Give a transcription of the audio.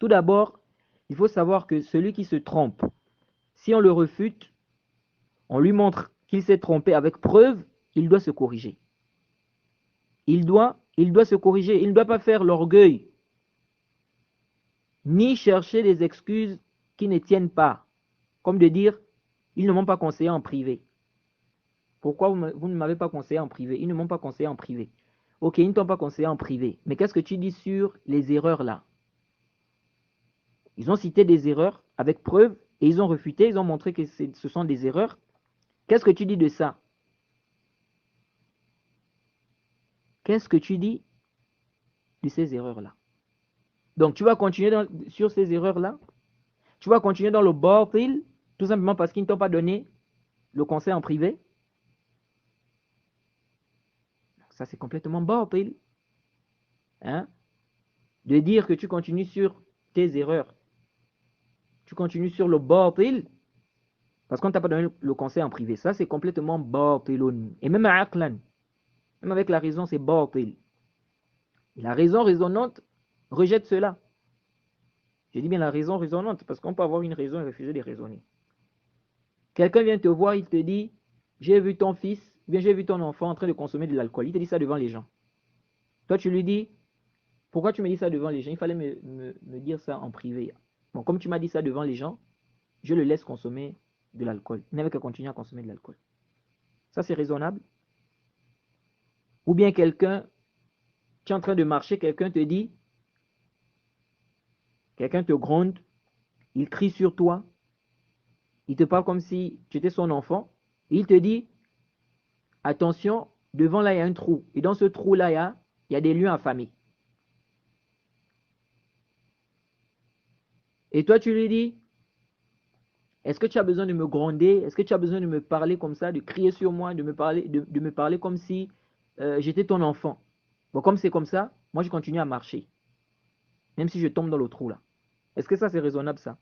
Tout d'abord, il faut savoir que celui qui se trompe, si on le refute, on lui montre qu'il s'est trompé avec preuve, il doit se corriger. Il doit se corriger. Il ne doit pas faire l'orgueil, ni chercher des excuses qui ne tiennent pas, comme de dire, ils ne m'ont pas conseillé en privé. Pourquoi vous ne m'avez pas conseillé en privé? Ils ne m'ont pas conseillé en privé. Ok, ils ne t'ont pas conseillé en privé. Mais qu'est-ce que tu dis sur les erreurs là? Ils ont cité des erreurs avec preuve et ils ont refuté, ils ont montré que ce sont des erreurs. Qu'est-ce que tu dis de ça? Qu'est-ce que tu dis de ces erreurs-là? Donc, tu vas continuer sur ces erreurs-là? Tu vas continuer dans le batil, tout simplement parce qu'ils ne t'ont pas donné le conseil en privé? Ça, c'est complètement batil. Hein? De dire que tu continues sur tes erreurs. Tu continues sur le batil parce qu'on ne t'a pas donné le conseil en privé. Ça, c'est complètement batilun. Et même à aqlan, même avec la raison, c'est batil. La raison raisonnante rejette cela. Je dis bien la raison raisonnante parce qu'on peut avoir une raison et refuser de raisonner. Quelqu'un vient te voir, il te dit, j'ai vu ton fils, bien j'ai vu ton enfant en train de consommer de l'alcool. Il te dit ça devant les gens. Toi, tu lui dis, pourquoi tu me dis ça devant les gens? Il fallait me dire ça en privé. Bon, comme tu m'as dit ça devant les gens, je le laisse consommer de l'alcool. Il n'avait qu'à continuer à consommer de l'alcool. Ça, c'est raisonnable. Ou bien quelqu'un, tu es en train de marcher, quelqu'un te dit, quelqu'un te gronde, il crie sur toi, il te parle comme si tu étais son enfant, et il te dit, attention, devant là, il y a un trou. Et dans ce trou-là, il y a des lions affamés. Et toi, tu lui dis, est-ce que tu as besoin de me gronder? Est-ce que tu as besoin de me parler comme ça, de crier sur moi, de me parler comme si j'étais ton enfant? Bon, comme c'est comme ça, moi, je continue à marcher, même si je tombe dans le trou là. Est-ce que ça, c'est raisonnable, ça?